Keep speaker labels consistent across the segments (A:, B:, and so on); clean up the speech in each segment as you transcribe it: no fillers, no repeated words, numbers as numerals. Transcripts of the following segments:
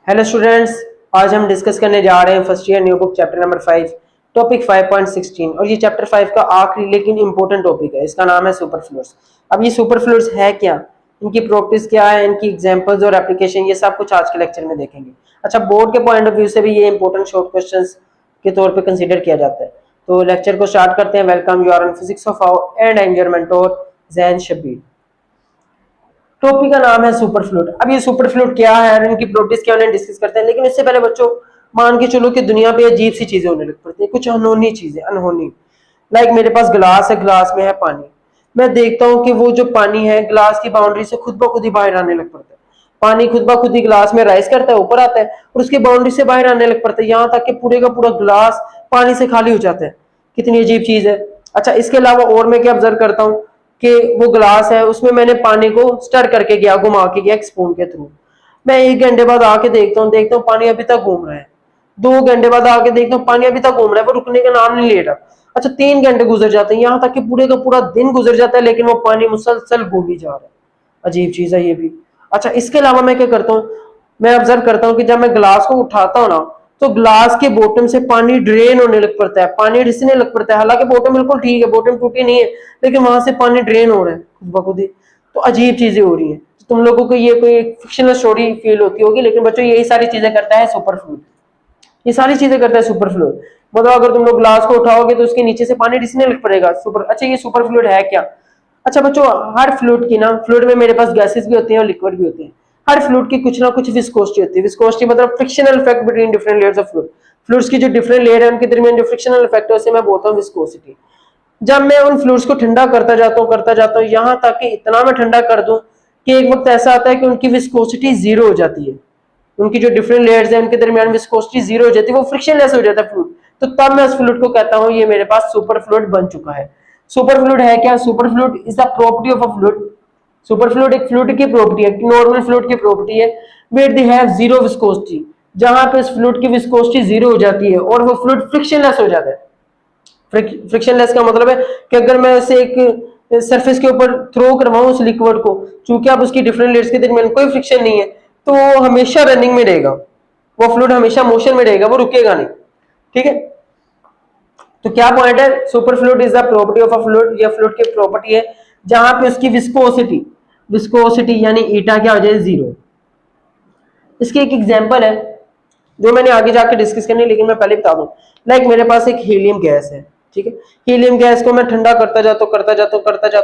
A: Hello students, आज हम discuss करने जा रहे हैं first year new book chapter number 5 topic 5.16 और ये चैप्टर 5 का आखिरी लेकिन इंपॉर्टेंट टॉपिक है। इसका नाम है सुपर फ्लूइड्स। अब ये सुपर फ्लूइड्स है क्या, इनकी प्रॉपर्टीज क्या है, इनकी एग्जांपल्स और एप्लीकेशन, ये सब कुछ आज के लेक्चर में देखेंगे। अच्छा, बोर्ड के पॉइंट ऑफ व्यू से भी ये इंपॉर्टेंट शॉर्ट क्वेश्चंस के तौर पे कंसीडर किया जाता है। तो लेक्चर को स्टार्ट करते हैं। Welcome, you are on physics of how and I am your mentor Jain Shabir. Topic का नाम है सुपर फ्लूइड। अब ये सुपर फ्लूइड क्या है और इनकी प्रॉपर्टीज क्या है डिस्कस करते हैं। लेकिन इससे पहले बच्चों मान के चलो कि दुनिया पे अजीब सी चीजें होने लग पड़ती है, कुछ अनहोनी चीजें, अनहोनी। लाइक मेरे पास गिलास है, गिलास में है पानी। मैं देखता हूँ कि वो जो पानी है गिलास की बाउंड्री से खुद ब खुद ही बाहर आने लग पड़ता है। पानी खुद ब खुद ही गिलास में राइज करता है, ऊपर आता है और उसकी बाउंड्री से बाहर आने लग पड़ता है, यहाँ तक कि पूरे का पूरा गिलास पानी से खाली हो जाता है। कितनी अजीब चीज है। अच्छा, इसके अलावा और मैं क्या ऑब्जर्व करता हूँ कि वो ग्लास है उसमें मैंने पानी को स्टर करके गया, घुमा के गया एक स्पून के थ्रू। मैं 1 घंटे बाद आके देखता हूँ पानी अभी तक घूम रहा है। 2 घंटे बाद आके देखता हूँ पानी अभी तक घूम रहा है, वो रुकने का नाम नहीं ले रहा। अच्छा, 3 घंटे गुजर जाते हैं, यहाँ तक कि पूरे का पूरा दिन गुजर जाता है, लेकिन वो पानी मुसलसल घूम ही जा रहा है। अजीब चीज है ये भी। अच्छा, इसके अलावा मैं क्या करता हूँ, मैं ऑब्जर्व करता हूँ कि जब मैं ग्लास को उठाता हूँ ना, तो ग्लास के बॉटम से पानी ड्रेन होने लग पड़ता है, पानी रिसने लग पड़ता है। हालांकि बॉटम बिल्कुल ठीक है, बॉटम टूटी नहीं है, लेकिन वहां से पानी ड्रेन हो रहा है खुद ब खुद ही। तो अजीब चीजें हो रही है। तो तुम लोगों को ये कोई फिक्शनल स्टोरी फील होती होगी, लेकिन बच्चों यही सारी चीजें करता है सुपर फ्लूइड। ये सारी चीजें करता है सुपर फ्लूइड। मतलब अगर तुम लोग ग्लास को उठाओगे तो उसके नीचे से पानी रिसने लग पड़ेगा। सुपर अच्छा, ये सुपर फ्लूइड है क्या? अच्छा बच्चों, हर फ्लूइड की ना, फ्लूइड में मेरे पास गैसेस भी होते हैं और लिक्विड भी होते हैं। हर फ्लूइड की कुछ ना कुछ विस्कोसिटी होती है। विस्कोसिटी मतलब frictional effect between different layers of fluid. Fluids की जो डिफरेंट लेयर है उनके दरमियान जो फ्रिक्शनल इफेक्ट है उसे मैं बोलता हूँ विस्कोसिटी। जब मैं उन फ्लूइड्स को ठंडा करता जाता हूँ यहाँ तक कि इतना मैं ठंडा कर दूं कि एक वक्त ऐसा आता है कि उनकी विस्कोसिटी जीरो हो जाती है। उनकी जो डिफरेंट लेयर्स है उनके दरमियान विस्कोसिटी जीरो हो जाती है, वो फ्रिक्शनलेस हो जाता है फ्लूइड। तो तब मैं उस फ्लूइड को कहता हूँ ये मेरे पास सुपर फ्लूइड बन चुका है। सुपर फ्लूइड है क्या? Super fluid is the property of a fluid. Super fluid एक फ्लूइड की प्रॉपर्टी है, नॉर्मल फ्लूइड की प्रॉपर्टी है, where they have zero viscosity, जहां पे इस फ्लूइड की विस्कोसिटी जीरो हो जाती है और वो फ्लूइड फ्रिक्शनलेस हो जाता है। फ्रिक्शनलेस का मतलब है कि अगर मैं इसे एक सरफेस के ऊपर थ्रो करवाऊं उस लिक्विड को, चूंकि अब उसकी डिफरेंट लेयर्स के दरमियान कोई फ्रिक्शन नहीं है, तो वो हमेशा रनिंग में रहेगा, वो फ्लूइड हमेशा मोशन में रहेगा, वो रुकेगा नहीं। ठीक है, तो क्या पॉइंट है? Super fluid is the property of a fluid. ये फ्लूइड की प्रॉपर्टी है जहां पे उसकी विस्कोसिटी, विस्कोसिटी यानी ईटा क्या हो जाए? जीरो। इसकी एक एग्जांपल है जो मैंने आगे जाके डिस्कस करनी है, लेकिन मैं पहले बता दूं। लाइक मेरे पास एक हीलियम गैस है, ठीक है। हीलियम गैस को मैं ठंडा करता जाता हूँ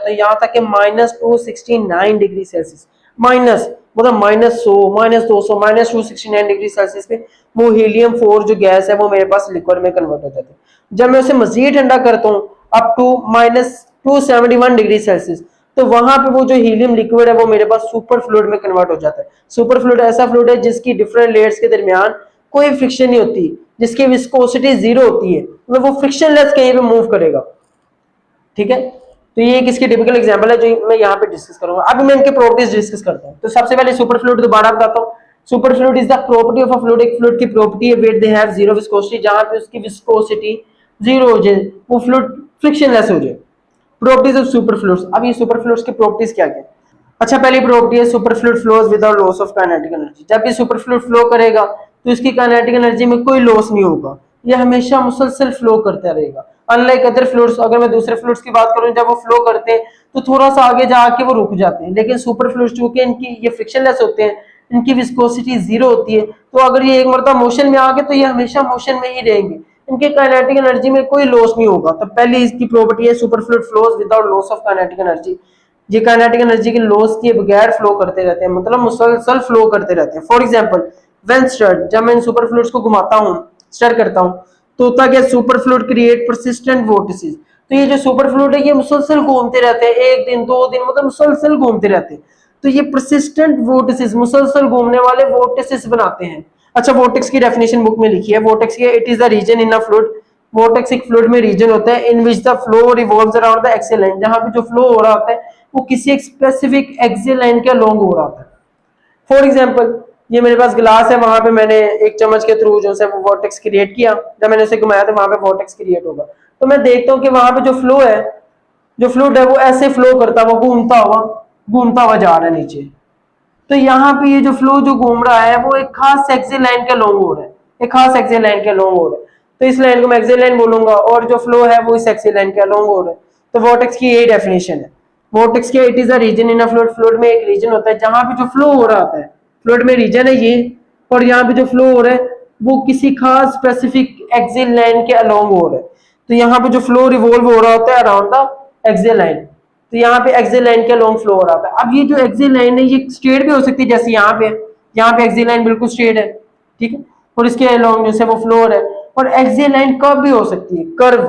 A: यहाँ तक कि -269 डिग्री सेल्सियस, माइनस मतलब -100, -200, -269 डिग्री सेल्सियस पे वो हीलियम 4 जो गैस है वो मेरे पास लिक्विड में कन्वर्ट हो जाती है। जब मैं उसे मजीद ठंडा करता हूँ अप टू -271 डिग्री सेल्सियस, तो वहां पे वो जो हीलियम लिक्विड है वो मेरे पास सुपर फ्लूइड में कन्वर्ट हो जाता है। सुपर फ्लूइड ऐसा फ्लूइड है जिसकी डिफरेंट लेयर्स के दरमियान कोई फ्रिक्शन नहीं होती, जिसकी विस्कोसिटी जीरो होती है, मतलब वो फ्रिक्शनलेस कहीं पे मूव करेगा। ठीक है, तो ये किसकी टिपिकल एग्जांपल है जो मैं यहाँ पे डिस्कस करूंगा। अभी मैं इनके प्रॉपर्टीज डिस्कस करता हूँ। तो सबसे पहले सुपर फ्लूइड दोबारा बताता हूँ। Super fluid is the property of a fluid. एक फ्लूइड की प्रॉपर्टी है where they have zero viscosity, जहां पे उसकी विस्कोसिटी जीरो हो जाए, वो फ्लूइड फ्रिक्शनलेस हो जाए। Properties of super fluids. अब ये सुपर फ्लूइड्स की प्रॉपर्टीज क्या क्या? अच्छा, पहली प्रॉपर्टी है super fluid flows without loss of kinetic energy. जब ये सुपर फ्लूइड फ्लो करेगा तो इसकी काइनेटिक एनर्जी में कोई लॉस नहीं होगा, ये हमेशा मुसलसल फ्लो करता रहेगा। अनलाइक अदर फ्लूइड्स, अगर मैं दूसरे फ्लूइड्स की बात करूं जब वो फ्लो करते हैं तो थोड़ा सा आगे जाके वो रुक जाते हैं, लेकिन सुपर फ्लूइड्स चूंकि इनकी ये फ्रिक्शनलेस होते हैं, इनकी विस्कोसिटी जीरो होती है, तो अगर ये एक मरतबा मोशन में आ गए तो ये हमेशा मोशन में ही रहेंगे, इनके काइनेटिक एनर्जी में कोई लॉस नहीं होगा। तो पहली इसकी प्रॉपर्टी है super fluid flows without loss of kinetic energy. ये काइनेटिक एनर्जी के लॉस किए बगैर फ्लो करते रहते हैं, मतलब मुसलसल फ्लो करते रहते हैं। फॉर एग्जांपल व्हेन स्टर्ड, जब मैं इन सुपर फ्लूइड्स को घुमाता हूं, स्टर करता हूं, तो होता क्या? Super fluid create persistent vortices. तो ये जो सुपर फ्लूइड है ये मुसलसल घूमते रहते हैं, 1 दिन 2 दिन मतलब मुसलसल घूमते रहते हैं। तो ये परसिस्टेंट वोर्टिसेस, मुसलसल घूमने वाले वोर्टिसेस बनाते हैं। अच्छा, वोर्टेक्स की डेफिनेशन बुक में लिखी है। वोर्टेक्स की it is the region in a fluid. Vortex एक फ्लूइड में रीजन होता है in which the flow revolves around the axial line, जहां पे जो फ्लो हो रहा होता है वो किसी एक स्पेसिफिक एक्सियल लाइन के अलोंग हो रहा होता है। फॉर एग्जांपल ये मेरे पास गिलास है, वहां पे मैंने एक चम्मच के थ्रू जो है वो वोर्टेक्स क्रिएट किया, जब मैंने उसे घुमाया तो वहां पे वोर्टेक्स क्रिएट होगा। तो मैं देखता हूँ कि वहां पे जो फ्लो है, जो फ्लूइड है वो ऐसे फ्लो करता हुआ घूमता हुआ जा रहा है नीचे। तो यहाँ पे ये जो फ्लो जो घूम रहा है वो एक खास एक्सियल लाइन के लॉन्ग हो रहा है, एक खास एक्सियल लाइन के लॉन्ग हो रहा है। तो इस लाइन को मैं एक्सियल लाइन बोलूंगा और जो फ्लो है वो इस एक्सियल लाइन के लॉन्ग हो रहा है। तो वोर्टेक्स की यही डेफिनेशन है। वोर्टेक्स के it is a region in a fluid. Fluid में एक रीजन होता है जहां पे जो फ्लो हो रहा होता है, फ्लूइड में रीजन है ये, और यहाँ पे जो फ्लो हो रहा है वो किसी खास स्पेसिफिक एक्सियल लाइन के अलोंग हो रहा है। तो यहाँ पे जो फ्लो रिवॉल्व हो रहा होता है अराउंड द एक्सियल लाइन, तो यहाँ पे एक्सियल लाइन के लॉन्ग फ्लो हो रहा है। अब ये जो एक्सियल लाइन है ये स्ट्रेट भी हो सकती है, जैसे यहाँ पे एक्सियल लाइन बिल्कुल स्ट्रेट है, ठीक है, और इसके अलोंग जैसे वो फ्लो हो रहा है। और एक्सियल लाइन कर्व भी हो सकती है, कर्व,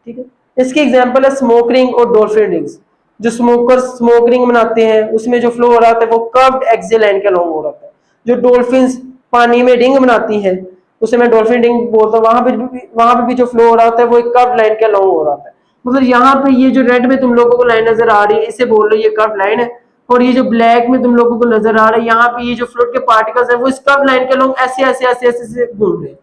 A: ठीक है। इसकी एग्जांपल है स्मोक रिंग और डॉल्फिन रिंग्स। जो स्मोकर स्मोक रिंग बनाते हैं उसमें जो फ्लो हो रहा होता है वो कर्व्ड एक्सियल लाइन के लॉन्ग हो रहा है। जो डॉल्फिन पानी में रिंग बनाती है उसे मैं डॉल्फिन रिंग बोलता हूँ, वहां पे भी जो फ्लो हो रहा होता है वो एक कर्व लाइन के लॉन्ग हो रहा है। मतलब यहाँ पे ये जो रेड में तुम लोगों को लाइन नजर आ रही है इसे बोल रहे ये कर्व लाइन है, और ये जो ब्लैक में तुम लोगों को नजर आ रहा है यहाँ पे ये जो फ्लूइड के पार्टिकल्स है वो इस कर्व लाइन के लॉन्ग ऐसे ऐसे ऐसे ऐसे से घूम रहे हैं,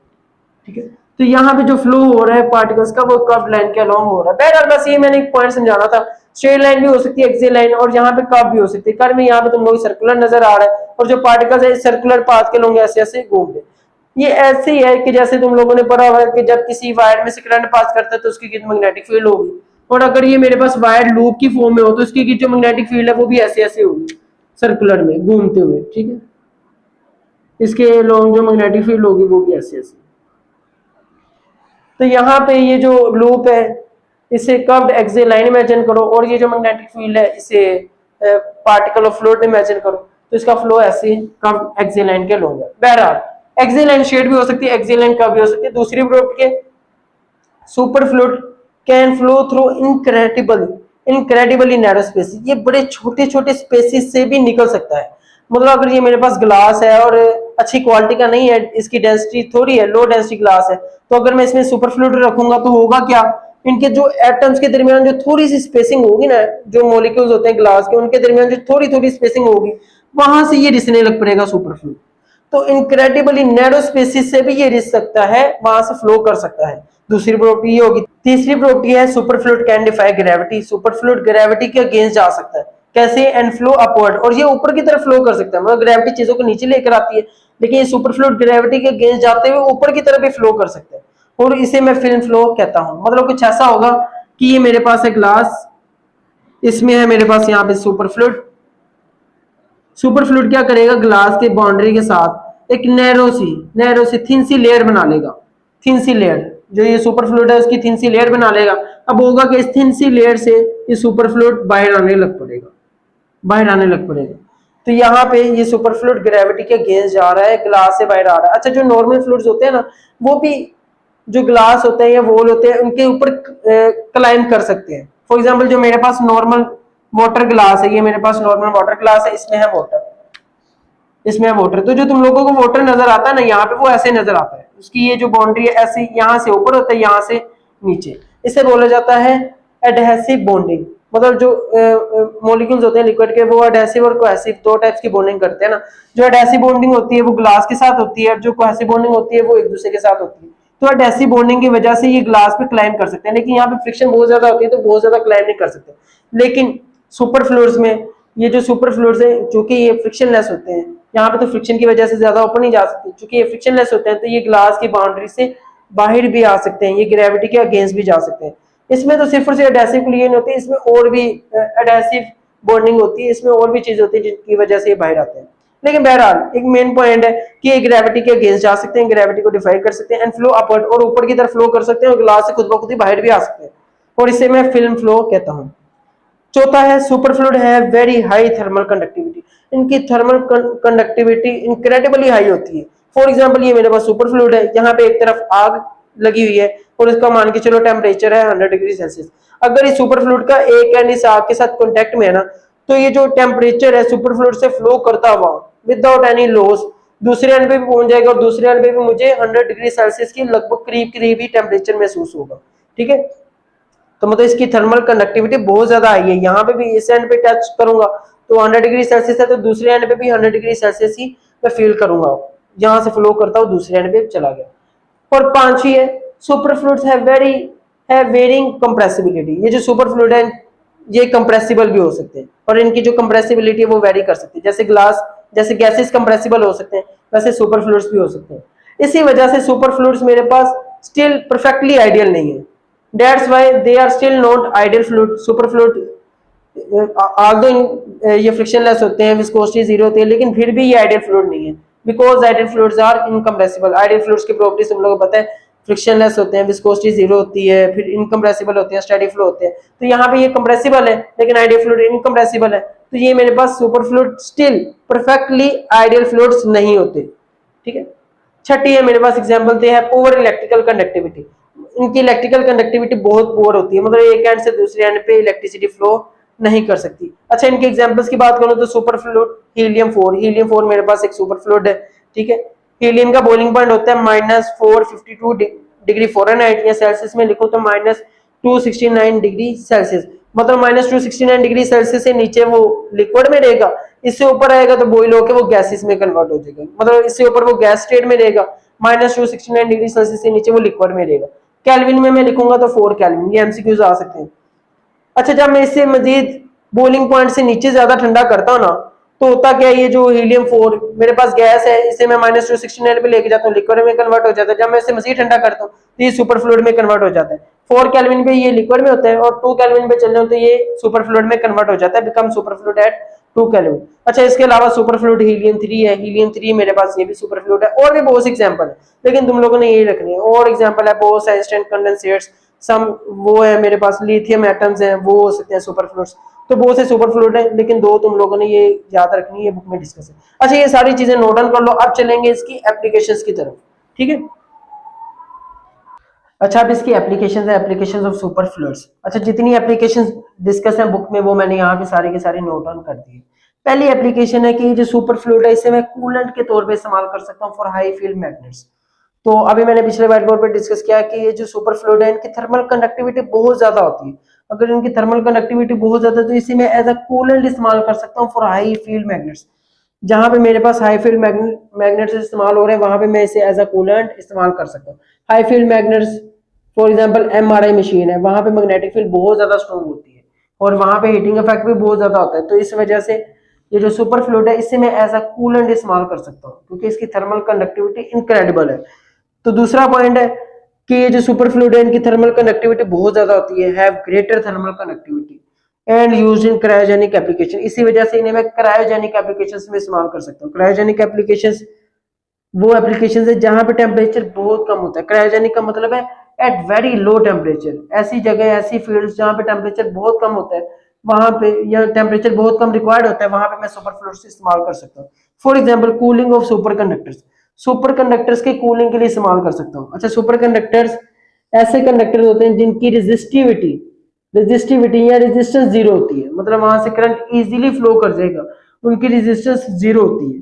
A: ठीक है। तो यहाँ पे जो फ्लो हो रहा है पार्टिकल्स का वो कर्व लाइन के अलोंग हो रहा है। बहरहाल बस ये मैंने एक पॉइंट समझाना था। स्ट्रेट लाइन भी हो सकती है एक्सियल लाइन, और यहाँ पे कर्व भी हो सकती है। कर्व में यहाँ पे तुम लोग सर्कुलर नजर आ रहा है और जो पार्टिकल्स है सर्कुलर पाथ के लोग ऐसे ऐसे घूम रहे। ये ऐसे ही है कि जैसे तुम लोगों ने पढ़ा हुआ है कि जब किसी वायर में से करंट पास करता है तो उसकी कितनी मैग्नेटिक फील्ड होगी, और अगर ये मेरे पास वायर लूप की फॉर्म में हो तो उसकी जो मैग्नेटिक फील्ड है वो भी ऐसे ऐसे होगी सर्कुलर में घूमते हुए, ठीक है। इसके लॉन्ग जो मैग्नेटिक फील्ड होगी वो भी ऐसे ऐसे। तो यहाँ पे ये जो लूप है इसे कर्व्ड एक्सियल लाइन इमेजिन करो, और ये जो मैग्नेटिक फील्ड है इसे पार्टिकल ऑफ फ्लूइड इमेजिन करो, तो इसका फ्लो ऐसे कर्व्ड एक्सियल लाइन के लॉन्ग है। बहरहाल एक्सियल लाइन शेड भी हो सकती है, एक्सियल लाइन कर्व भी हो सकती है। दूसरी प्रॉपर्टी के super fluid can flow through incredibly narrow spaces. ये बड़े छोटे छोटे स्पेसेस से भी निकल सकता है। मतलब अगर ये मेरे पास ग्लास है और अच्छी क्वालिटी का नहीं है, इसकी डेंसिटी थोड़ी है, लो डेंसिटी ग्लास है, तो अगर मैं इसमें सुपर फ्लूइड रखूंगा तो होगा क्या, इनके जो एटम्स के दरमियान जो थोड़ी सी स्पेसिंग होगी ना, जो मॉलिक्यूल्स होते हैं ग्लास के उनके दरमियान जो थोड़ी थोड़ी स्पेसिंग होगी वहां से ये रिसने लग पड़ेगा सुपर फ्लूइड। तो इनक्रेडिबली नैरो स्पेसिस से भी ये रिस सकता है, वहां से फ्लो कर सकता है। दूसरी प्रॉपर्टी ये होगी। तीसरी प्रॉपर्टी है super fluid can defy gravity. Super fluid gravity के अगेंस्ट जा सकता है, कैसे, एंड फ्लो अपवर्ड, और ये ऊपर की तरफ फ्लो कर सकता है। मतलब ग्रेविटी चीजों को नीचे लेकर आती है, लेकिन ये सुपर फ्लूइड ग्रेविटी के अगेंस्ट जाते हुए ऊपर की तरफ भी फ्लो कर सकता है, और इसे मैं फिल्म फ्लो कहता हूं। मतलब कुछ ऐसा होगा कि ये मेरे पास है ग्लास, इसमें है मेरे पास यहाँ पे सुपर फ्लूइड। सुपर फ्लूइड क्या करेगा, ग्लास के बाउंड्री के साथ एक नैरो सी थिन सी लेयर बना लेगा। थिन सी लेयर, जो ये सुपर फ्लूइड है उसकी थिन सी लेयर बना लेगा। अब होगा कि इस थिन सी लेयर से ये सुपर फ्लूइड बाहर आने लग पड़ेगा। तो यहाँ पे ये सुपर फ्लूइड ग्रेविटी के अगेंस्ट जा रहा है, ग्लास से बाहर आ रहा है। अच्छा, जो नॉर्मल फ्लूइड्स होते हैं ना, वो भी जो ग्लास होते हैं या वॉल होते हैं उनके ऊपर क्लाइंब कर सकते हैं। फॉर एग्जाम्पल जो मेरे पास नॉर्मल वाटर ग्लास है, ये मेरे पास नॉर्मल वाटर ग्लास है, इसमें है वाटर, तो जो तुम लोगों को वाटर नजर आता है ना यहाँ पे, वो ऐसे नजर आता है। उसकी ये जो बाउंड्री है ऐसे यहाँ से ऊपर होता है, यहाँ से नीचे। इसे बोला जाता है एडहेसिव बॉन्डिंग। मतलब जो मॉलिक्यूल्स होते हैं लिक्विड के, वो एडहेसिव और कोहेसिव दो टाइप्स की बॉन्डिंग करते हैं ना। जो एडहेसिव बॉन्डिंग होती है वो ग्लास के साथ होती है, जो कोहेसिव बॉन्डिंग होती है वो एक दूसरे के साथ होती है। तो एडहेसिव बॉन्डिंग की वजह से ये ग्लास पे क्लाइंब कर सकते हैं, लेकिन यहाँ पे फ्रिक्शन बहुत ज्यादा होती है तो बहुत ज्यादा क्लाइंब नहीं कर सकते। लेकिन सुपर फ्लूइड्स में ये जो सुपर फ्लूइड्स है, चूंकि ये फ्रिक्शनलेस होते हैं, यहाँ पे तो फ्रिक्शन की वजह से ज्यादा ऊपर नहीं जा सकते, चूंकि ये फ्रिक्शनलेस होते हैं तो ये ग्लास की बाउंड्री से बाहर भी आ सकते हैं, ये ग्रेविटी के अगेंस्ट भी जा सकते हैं। इसमें तो सिर्फ और सिर्फ एडहेसिव क्लियर नहीं होती, इसमें और भी एडहेसिव बॉन्डिंग होती है, इसमें और भी चीज होती है जिनकी वजह से ये बाहर आते हैं। लेकिन बहरहाल एक मेन पॉइंट है कि ये ग्रेविटी के अगेंस्ट जा सकते हैं, ग्रेविटी को डिफाई कर सकते हैं, एंड फ्लो अपवर्ड, और ऊपर की तरफ फ्लो कर सकते हैं, और ग्लास से खुद ब खुद ही बाहर भी आ सकते हैं, और इसे मैं फिल्म फ्लो कहता हूँ। चौथा है सुपर फ्लूइड है वेरी हाई थर्मल कंडक्टिविटी। इनकी थर्मल कंडक्टिविटी इनक्रेडिबली हाई होती है। फॉर एग्जांपल ये मेरे पास सुपर फ्लूइड है, यहाँ पे एक तरफ आग लगी हुई है और इसका मान के चलो टेम्परेचर है 100 डिग्री सेल्सियस। अगर इस सुपर फ्लूइड का एक एंड इस आग के साथ कॉन्टेक्ट में है ना, तो ये जो टेम्परेचर है सुपर फ्लूइड से फ्लो करता हुआ विदाउट एनी लॉस दूसरे एंड पे भी पहुंच जाएगा, और दूसरे एंड पे भी मुझे 100 डिग्री सेल्सियस की लगभग करीब ही टेम्परेचर महसूस होगा, ठीक है। तो मतलब इसकी थर्मल कंडक्टिविटी बहुत ज्यादा हाई है। यहाँ पे भी इस एंड पे टच करूंगा तो 100 डिग्री सेल्सियस है, तो दूसरे एंड पे भी 100 डिग्री सेल्सियस ही मैं फील करूंगा। जहां से फ्लो करता हूँ दूसरे एंड पे चला गया। और पांचवी है super fluids have varying compressibility. ये जो सुपर फ्लूइड है ये कंप्रेसिबल भी हो सकते हैं, और इनकी जो कंप्रेसिबिलिटी है वो वेरी कर सकती है। जैसे ग्लास जैसे गैसेस कंप्रेसिबल हो सकते हैं वैसे सुपर फ्लूइड्स भी हो सकते हैं। इसी वजह से सुपर फ्लूइड्स मेरे पास स्टिल परफेक्टली आइडियल नहीं है, that's why they are still not ideal fluid. Super fluid although ये फ्रिक्शनलेस होते हैं, विस्कोसिटी जीरो होती है, लेकिन फिर भी ये आइडियल फ्लूइड नहीं है, because ideal fluids are incompressible. Ideal fluids की प्रॉपर्टीज तुम लोगों को पता है, फ्रिक्शनलेस होते हैं, विस्कोसिटी जीरो होती है, फिर इनकम्प्रेसिबल होते हैं, स्टेडी फ्लो होते हैं। तो यहाँ पे ये कंप्रेसिबल है लेकिन आइडियल फ्लूइड इनकम्प्रेसिबल है, तो ये मेरे पास superfluid still perfectly ideal fluids नहीं होते। ठीक है, छठी है मेरे पास एग्जांपल दे है पुअर इलेक्ट्रिकल कंडक्टिविटी। इनकी इलेक्ट्रिकल कंडक्टिविटी बहुत पुअर होती है, मतलब एक एंड से दूसरे एंड पे इलेक्ट्रिसिटी फ्लो नहीं कर सकती। अच्छा, इनके एग्जांपल्स की बात करूं तो सुपर फ्लूइड हीलियम 4, हीलियम 4 मेरे पास एक सुपर फ्लूइड है। ठीक है, हीलियम का बॉइलिंग पॉइंट होता है -452 डिग्री फ़ारेनहाइट, या सेल्सियस में लिखो तो -269 डिग्री सेल्सियस, मतलब -269 डिग्री सेल्सियस से नीचे वो लिक्विड में रहेगा, इससे ऊपर आएगा तो बॉइल होकर वो गैसेस में कन्वर्ट हो जाएगा, मतलब इससे ऊपर वो गैस स्टेट में रहेगा, -269 डिग्री सेल्सियस से नीचे वो लिक्विड में रहेगा। केल्विन में मैं लिखूंगा तो 4 केल्विन, ये एमसीक्यूज आ सकते हैं। अच्छा, जब मैं इससे मजीद बॉइलिंग पॉइंट से नीचे ज्यादा ठंडा करता हूँ ना, तो होता क्या है, ये जो हीलियम 4 मेरे पास गैस है, इसे मैं -269 पे लेके जाता हूँ, लिक्विड में कन्वर्ट हो जाता है। जब मैं इसे मजीद ठंडा करता हूँ तो ये सुपर फ्लूइड में कन्वर्ट हो जाता है। 4 केल्विन पे ये लिक्विड में होता है और 2 केल्विन पे चल रहे हो तो ये सुपर फ्लूइड में कन्वर्ट हो जाता है, become super fluid at 2 kelvin. अच्छा, इसके अलावा सुपर फ्लूइड हीलियम 3 है, हीलियम 3 मेरे पास ये भी सुपर फ्लूइड है, और भी बहुत से एग्जांपल है, लेकिन तुम लोगों ने यही रखनी है। और एग्जांपल है बोस, आइंस्टाइन कंडेंसेट्स, सम वो है मेरे पास लिथियम एटम्स हैं, वो हो सकते हैं सुपर फ्लूइड्स। तो बहुत से सुपर फ्लूइड है, लेकिन दो तुम लोगों ने ये याद रखनी है, बुक में डिस्कस है। अच्छा, ये सारी चीजें नोट डाउन कर लो। अब चलेंगे इसकी एप्लीकेशंस की तरफ। ठीक है, अच्छा अब इसकी एप्लीकेशंस है, एप्लीकेशंस ऑफ सुपर फ्लूइड्स। अच्छा, जितनी एप्लीकेशंस डिस्कस है बुक में वो मैंने यहाँ पे सारी के सारी नोट डाउन कर दी है। पहली एप्लीकेशन है कि जो सुपर फ्लूइड है इसे मैं कूलेंट के तौर पे इस्तेमाल कर सकता हूँ फॉर हाई फील्ड मैग्नेट्स। तो अभी मैंने पिछले व्हाइट बोर्ड पे डिस्कस किया कि ये जो सुपर फ्लूइड है इनकी थर्मल कंडक्टिविटी बहुत ज्यादा होती है। अगर इनकी थर्मल कंडक्टिविटी बहुत ज्यादा है तो इसे मैं एज अ कूलेंट इस्तेमाल कर सकता हूँ फॉर हाई फील्ड मैग्नेट्स। जहां पे मेरे पास हाई फील्ड मैग्नेट्स इस्तेमाल हो रहे हैं वहां पे मैं इसे एज अ कूलेंट इस्तेमाल कर सकता हूँ। High field magnets for example MRI machine है, वहां पे मैग्नेटिक फील्ड बहुत ज्यादा स्ट्रॉन्ग होती है और वहां पे हीटिंग इफेक्ट भी बहुत ज्यादा होता है। तो इस वजह से ये जो सुपर फ्लूइड है इसे मैं एज अ कूलेंट इस्तेमाल कर सकता हूँ क्योंकि इसकी थर्मल कंडक्टिविटी इनक्रेडिबल है। तो दूसरा पॉइंट है कि ये जो सुपर फ्लूइड है इनकी थर्मल कंडक्टिविटी बहुत ज्यादा होती है, have greater thermal conductivity and used in cryogenic application. इसी वजह से इन्हें मैं क्रायोजेनिक एप्लीकेशंस में इस्तेमाल कर सकता हूँ। क्रायोजेनिक एप्लीकेशंस वो एप्लीकेशंस है जहां पे टेम्परेचर बहुत कम होता है। क्रायोजेनिक का मतलब है एट वेरी लो टेम्परेचर, ऐसी जगह ऐसी फील्ड्स जहां पे टेम्परेचर बहुत कम होता है वहां पे, या टेम्परेचर बहुत कम रिक्वायर्ड होता है, वहां पे मैं सुपर फ्लूइड्स इस्तेमाल कर सकता हूँ। For example cooling of super conductors, super conductors के कूलिंग के लिए इस्तेमाल कर सकता हूँ। अच्छा, सुपर कंडक्टर्स ऐसे कंडक्टर्स होते हैं जिनकी रेजिस्टिविटी या रेजिस्टेंस जीरो होती है, मतलब वहां से करंट इजीली फ्लो कर जाएगा, उनकी रेजिस्टेंस जीरो होती है,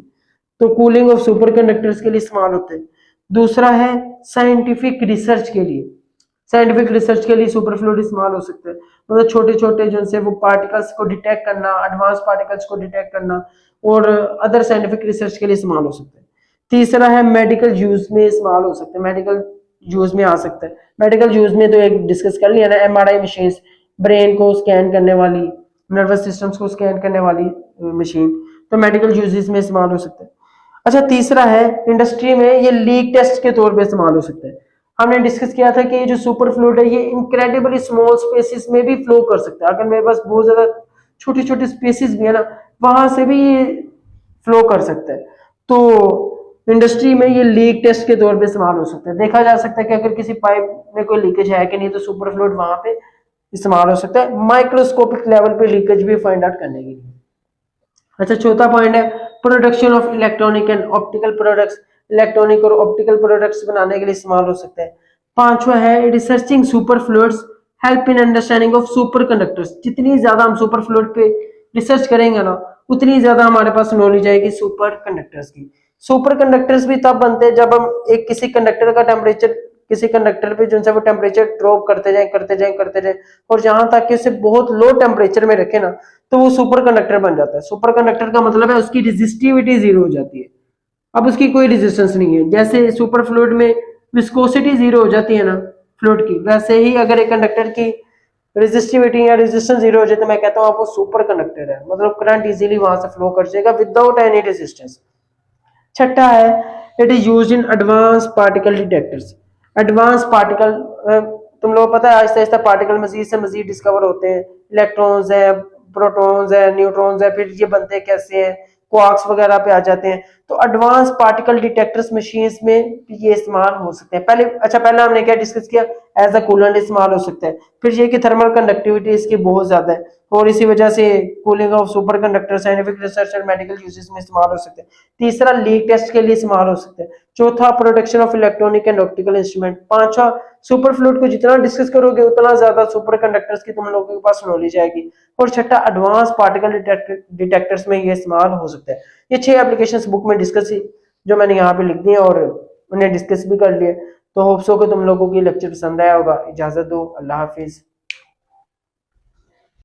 A: तो कूलिंग ऑफ सुपर कंडक्टर्स के लिए इस्तेमाल होते हैं। दूसरा है साइंटिफिक रिसर्च के लिए, साइंटिफिक रिसर्च के लिए सुपर फ्लूइड इस्तेमाल हो सकते हैं, मतलब छोटे छोटे जो से वो पार्टिकल्स को डिटेक्ट करना, एडवांस पार्टिकल्स को डिटेक्ट करना और अदर साइंटिफिक रिसर्च के लिए इस्तेमाल हो सकते हैं। तीसरा है मेडिकल यूज में इस्तेमाल हो सकते हैं, मेडिकल यूज में आ सकता है। मेडिकल यूज में तो एक डिस्कस कर लिया ना, एमआरआई मशीन, ब्रेन को स्कैन करने वाली, नर्वस सिस्टम्स को स्कैन करने वाली मशीन, तो मेडिकल यूजेस में इस्तेमाल हो सकता है। अच्छा, तीसरा है इंडस्ट्री में ये लीक टेस्ट के तौर पे इस्तेमाल हो सकता है। हमने डिस्कस किया था कि ये जो सुपर फ्लूइड है ये इनक्रेडिबली स्मॉल स्पेसेस में भी फ्लो कर सकता है। अगर मेरे पास बहुत ज्यादा छोटी छोटी स्पेसेस भी है ना, वहां से भी ये फ्लो कर सकता है। तो इंडस्ट्री में ये लीक टेस्ट के तौर पे इस्तेमाल हो सकता है। देखा जा सकता है कि अगर किसी पाइप में कोई लीकेज है कि नहीं, तो सुपर फ्लूइड वहां पे इस्तेमाल हो सकता है माइक्रोस्कोपिक लेवल पे लीकेज भी फाइंड आउट करने के लिए। अच्छा, चौथा पॉइंट है production of electronic and optical products, electronic और ऑप्टिकल प्रोडक्ट्स बनाने के लिए इस्तेमाल हो सकता है। पांचवा है researching super fluids help in understanding of super conductors. जितनी ज्यादा हम सुपर फ्लूइड पे रिसर्च करेंगे ना, उतनी ज्यादा हमारे पास नॉलेज आएगी सुपर कंडक्टर्स की। सुपर कंडक्टर्स भी तब बनते हैं जब हम एक किसी कंडक्टर का टेम्परेचर, किसी कंडक्टर पे जो है वो टेम्परेचर ड्रॉप करते जाए और जहां तक कि उसे बहुत लो टेम्परेचर में रखे ना, तो वो सुपर कंडक्टर बन जाता है। सुपर कंडक्टर का मतलब है उसकी रेजिस्टिविटी जीरो हो जाती है, अब उसकी कोई रेजिस्टेंस नहीं है। जैसे सुपर फ्लूइड में विस्कोसिटी जीरो हो जाती है ना फ्लूइड की, वैसे ही अगर एक कंडक्टर की रेजिस्टिविटी या रेजिस्टेंस जीरो हो जाए तो मैं कहता हूँ आप वो सुपर कंडक्टर है, मतलब करंट इजीली वहां से फ्लो कर जाएगा विदाउट एनी रेजिस्टेंस। छठा है it is use in advance particle detectors. Advance particle, तुम लोग पता है आहिस्ता आहिस्ता पार्टिकल मजीद से मजीद डिस्कवर होते हैं, इलेक्ट्रॉन्स है, प्रोटॉन्स है, न्यूट्रॉन्स है, फिर ये बनते कैसे हैं, क्वार्क्स वगैरह पे आ जाते हैं। तो एडवांस पार्टिकल डिटेक्टर्स मशीन्स में ये इस्तेमाल हो सकते हैं। पहले हमने क्या डिस्कस किया, एज अ कूलेंट इस्तेमाल हो सकता है। फिर ये कि थर्मल कंडक्टिविटी इसकी बहुत ज्यादा है और इसी वजह से cooling of super conductor scientific research और मेडिकल यूजेस में इस्तेमाल हो सकते हैं। तीसरा लीक टेस्ट के लिए इस्तेमाल हो सकते हैं। चौथा protection of electronic and optical instrument. पांचवा सुपर फ्लूइड को जितना डिस्कस करोगे उतना ज्यादा सुपर कंडक्टर्स की तुम लोगों के पास नॉलेज आएगी। और छठा एडवांस पार्टिकल डिटेक्टर्स में ये इस्तेमाल हो सकता है। ये 6 एप्लीकेशंस बुक में डिस्कस ही जो मैंने यहाँ पे लिख दी और उन्हें डिस्कस भी कर लिए। तो होप्स हो कि तुम लोगों को ये लेक्चर पसंद आया होगा। इजाजत दो, अल्लाह हाफिज।